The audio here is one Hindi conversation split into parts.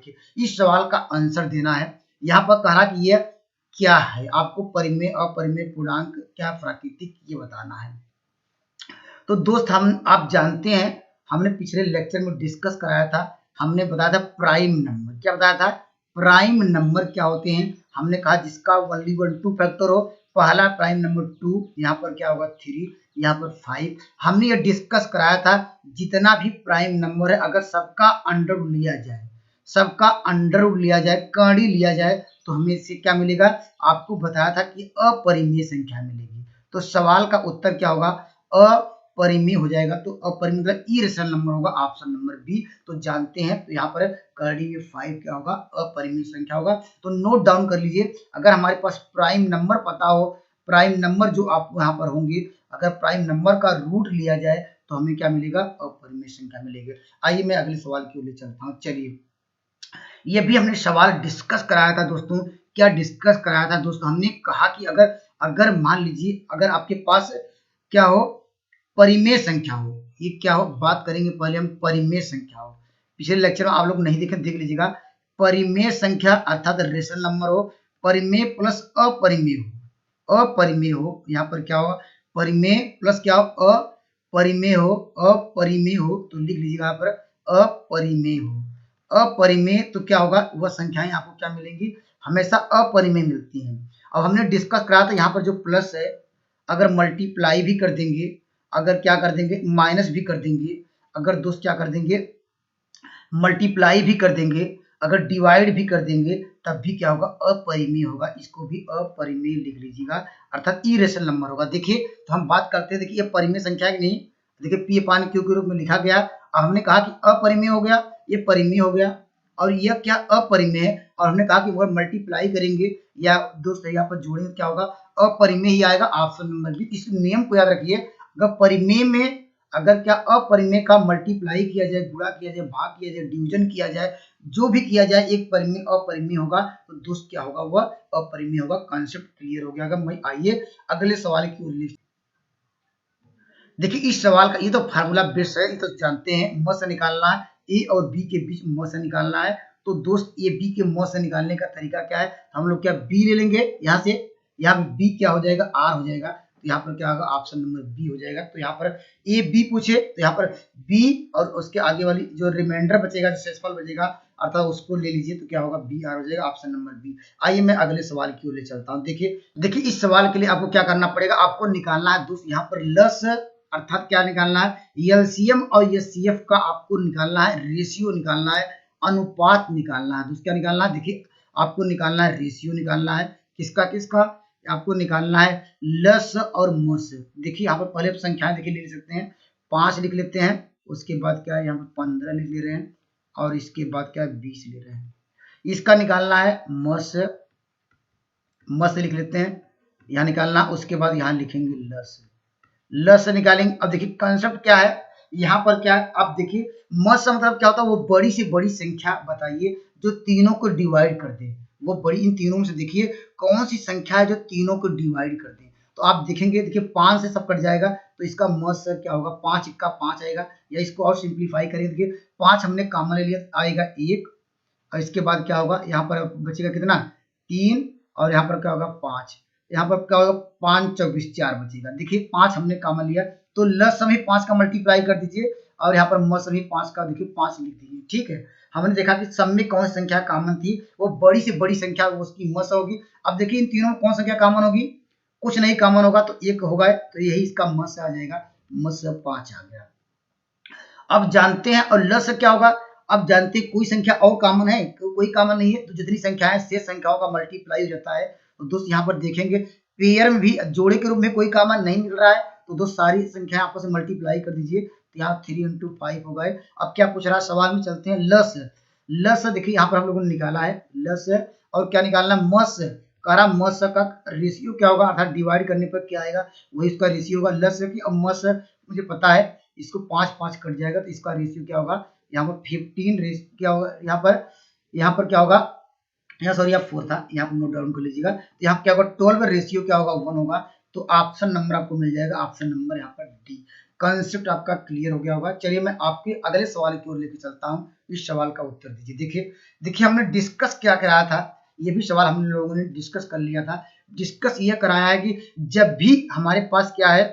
देखिए इस सवाल का आंसर देना है। यहाँ पर कहा कि यह क्या है, आपको परिमेय अपरिमेय पूर्णांक क्या प्राकृतिक ये बताना है। तो दोस्त आप जानते हैं हमने पिछले लेक्चर में डिस्कस कराया था, हमने बताया था प्राइम नंबर। क्या बताया था? प्राइम नंबर क्या होते हैं? हमने कहा जिसका ओनली 1 2 फैक्टर हो, पहला प्राइम नंबर 2, यहाँ पर क्या होगा 3, यहाँ पर 5। हमने ये डिस्कस कराया था जितना भी प्राइम नंबर है अगर सबका अंडर लिया जाए, सबका अंडर लिया जाए, कड़ी लिया जाए, तो हमें इससे क्या मिलेगा? आपको बताया था कि अपरिमेय संख्या मिलेगी। तो सवाल का उत्तर क्या होगा? अपरिमेय हो जाएगा। तो अपरिमेय मतलब इरेशनल नंबर होगा, ऑप्शन नंबर बी। तो जानते हैं, तो यहाँ पर कड़ी में 5 क्या होगा? अपरिमेय संख्या होगा। तो नोट डाउन कर लीजिए, अगर हमारे पास प्राइम नंबर पता हो, प्राइम नंबर जो आपको यहाँ पर होंगे, अगर प्राइम नंबर का रूट लिया जाए तो हमें क्या मिलेगा? अपरिमेय संख्या मिलेगी। आइए मैं अगले सवाल की ओर ले चलता हूँ। चलिए, ये भी हमने सवाल डिस्कस कराया था दोस्तों। क्या डिस्कस कराया था दोस्तों? हमने कहा कि अगर मान लीजिए अगर आपके पास क्या हो? परिमेय संख्या हो। ये क्या हो? बात करेंगे पहले हम परिमेय संख्या हो। पिछले लेक्चर में आप लोग नहीं देखे, देख लीजिएगा। परिमेय संख्या अर्थात रेशनल नंबर हो, परिमेय प्लस अपरिमेय हो, अपरिमेय हो, यहाँ पर क्या होगा? परिमेय प्लस क्या हो? अपरिमेय हो, अपरिमेय हो, तो लिख लीजिएगा यहाँ पर अपरिमेय हो। अपरिमेय तो क्या होगा? वह संख्याएं आपको क्या मिलेंगी? हमेशा अपरिमेय मिलती हैं। अब हमने डिस्कस कराया था यहाँ पर जो प्लस है, अगर मल्टीप्लाई भी कर देंगे, अगर क्या कर देंगे? माइनस भी कर देंगे, अगर दोस्त क्या कर देंगे? मल्टीप्लाई भी कर देंगे, अगर डिवाइड भी कर देंगे, तब भी क्या होगा? अपरिमेय होगा। इसको भी अपरिमेय लिख लीजिएगा, अर्थात इरेशनल नंबर होगा। देखिए, तो हम बात करते हैं, देखिए ये परिमेय संख्या है कि नहीं? देखिए पी अपान क्यू के रूप में लिखा गया। अब हमने कहा कि अपरिमेय हो गया, ये परिमेय हो गया, और यह क्या? अपरिमेय है। और हमने कहा कि अगर मल्टीप्लाई करेंगे या दोस्त यहाँ पर जोड़ेंगे, क्या होगा? अपरिमेय ही आएगा, ऑप्शन नंबर बी। इस नियम को याद रखिए, अगर परिमेय में अगर क्या अपरिमेय का मल्टीप्लाई किया जाए, गुणा किया जाए, भाग किया जाए, डिवीजन किया जाए, जो भी किया जाए, एक परिमेय अपरिमेय होगा, तो दोस्त क्या होगा? वह अपरिमेय होगा। कॉन्सेप्ट क्लियर हो गया। अगर आइए अगले सवाल की ओर। देखिए इस सवाल का ये तो फार्मूला बेस्ड है, ये तो जानते हैं। म से निकालना है, ए और बी के बीच म से निकालना है। तो दोस्त ये बी के म से निकालने का तरीका क्या है? हम लोग क्या बी ले लेंगे यहाँ से, यहाँ पे बी क्या हो जाएगा? आर हो जाएगा। तो यहाँ पर क्या होगा? ऑप्शन नंबर बी हो जाएगा। तो यहाँ पर ए बी पूछे तो यहाँ पर बी और उसके आगे वाली जो रिमाइंडर बचेगा, जो शेषफल बचेगा, अर्थात उसको ले लीजिए, तो क्या होगा? बी आर हो जाएगा, ऑप्शन नंबर बी। आइए मैं अगले सवाल की ओर ले चलता हूँ। देखिए इस सवाल के लिए आपको क्या करना पड़ेगा? आपको निकालना है दोस्त यहाँ पर लस, अर्थात क्या निकालना है? एलसीएम और एचसीएफ का आपको निकालना है, रेशियो निकालना है, अनुपात निकालना है। दोस्त क्या निकालना है? देखिए आपको निकालना है, रेशियो निकालना है। किसका किसका? आपको निकालना है लस और मस। देखिए यहाँ पर पहले संख्याएं देखिए ले सकते हैं, 5 लिख लेते हैं, उसके बाद क्या है यहाँ पर 15 लिख ले रहे हैं, और इसके बाद क्या है 20 ले रहे हैं। इसका निकालना है मस, मस लिख लेते हैं, यहाँ निकालना, उसके बाद यहाँ लिखेंगे लस, लस निकालेंगे। अब देखिए कंसेप्ट क्या है यहाँ पर? क्या है अब देखिए, मस मतलब क्या होता है? वो बड़ी से बड़ी संख्या बताइए जो तीनों को डिवाइड कर दे। वो बड़ी, इन तीनों में से देखिए कौन सी संख्या है जो तीनों को डिवाइड कर दे। तो आप देखेंगे, देखिए 5 से सब कट जाएगा, तो इसका मस क्या होगा? 5 का 5 आएगा। या इसको और सिंप्लीफाई करेंगे, देखिए 5 हमने कॉमन ले लिया, आएगा 1, और इसके बाद क्या होगा? यहाँ पर बचेगा कितना? 3, और यहाँ पर क्या होगा? 5। यहाँ पर क्या होगा? 5 24 4 बचेगा। देखिए 5 हमने कॉमन लिया, तो लस भी 5 का मल्टीप्लाई कर दीजिए, और यहाँ पर मस भी 5 का, देखिए 5 लिख दीजिए। ठीक है, हमने देखा कि सब में कौन सी संख्या कॉमन थी? वो बड़ी से बड़ी संख्या उसकी मस होगी। अब देखिए इन तीनों में कौन संख्या कॉमन होगी? कुछ नहीं कॉमन होगा, तो एक होगा, तो यही इसका मस आ जाएगा, मस 5 आ गया। अब जानते हैं, और लस क्या होगा? अब जानते हैं कोई संख्या और कॉमन है? कोई कॉमन नहीं है, तो जितनी संख्या है शेष संख्याओं का मल्टीप्लाई हो जाता है। तो दोस्त यहाँ पर देखेंगे पेयर में भी जोड़े के रूप में कोई कॉमन नहीं मिल रहा है, तो दोस्त सारी संख्या आपस में मल्टीप्लाई कर दीजिए, तो यहाँ 3 × 5 हो गए। अब क्या पूछ रहा है सवाल में? चलते हैं लस। लस देखिए यहाँ पर हम लोगों ने निकाला है लस, और क्या निकालना? मस। कह रहा मस का रेशियो क्या होगा? अर्थात डिवाइड करने पर क्या आएगा? वही इसका रेशियो होगा लस की। अब मस मुझे पता है, इसको 5 5 कट जाएगा, तो इसका रेशियो क्या होगा? यहाँ पर 15 क्या होगा? यहाँ पर क्या होगा? यहाँ सॉरी, यहाँ 4 था, यहाँ पर नोट डाउन कर लीजिएगा। तो यहाँ क्या होगा? 12 रेशियो क्या होगा? 1 होगा। तो ऑप्शन नंबर आपको मिल जाएगा, ऑप्शन नंबर यहाँ पर डी। कंसेप्ट आपका क्लियर हो गया होगा। चलिए मैं आपके अगले सवाल की ओर लेके चलता हूँ, इस सवाल का उत्तर दीजिए। देखिए हमने डिस्कस क्या कराया था, ये भी सवाल हम लोगों ने डिस्कस कर लिया था। डिस्कस ये कराया है कि जब भी हमारे पास क्या है,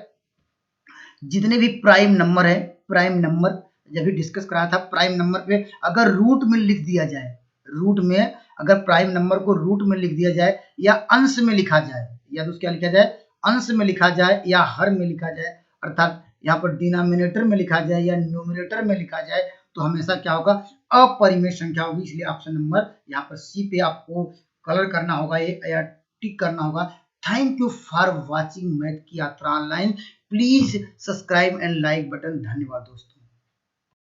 जितने भी प्राइम नंबर है, प्राइम नंबर जब भी डिस्कस कराया था, प्राइम नंबर पे अगर रूट में लिख दिया जाए, रूट में अगर प्राइम नंबर को रूट में लिख दिया जाए या अंश में लिखा जाए, या तो क्या लिखा जाए, अंश में लिखा जाए या हर में लिखा जाए, अर्थात यहाँ पर डिनोमिनेटर में लिखा जाए या न्यूमरेटर में लिखा जाए, तो हमेशा क्या होगा, अपरिमेय संख्या होगी। इसलिए ऑप्शन नंबर यहाँ पर सी पे आपको कलर करना होगा ये, या टिक करना होगा। Thank you for watching math की यात्रा online. Please subscribe and like button. धन्यवाद दोस्तों।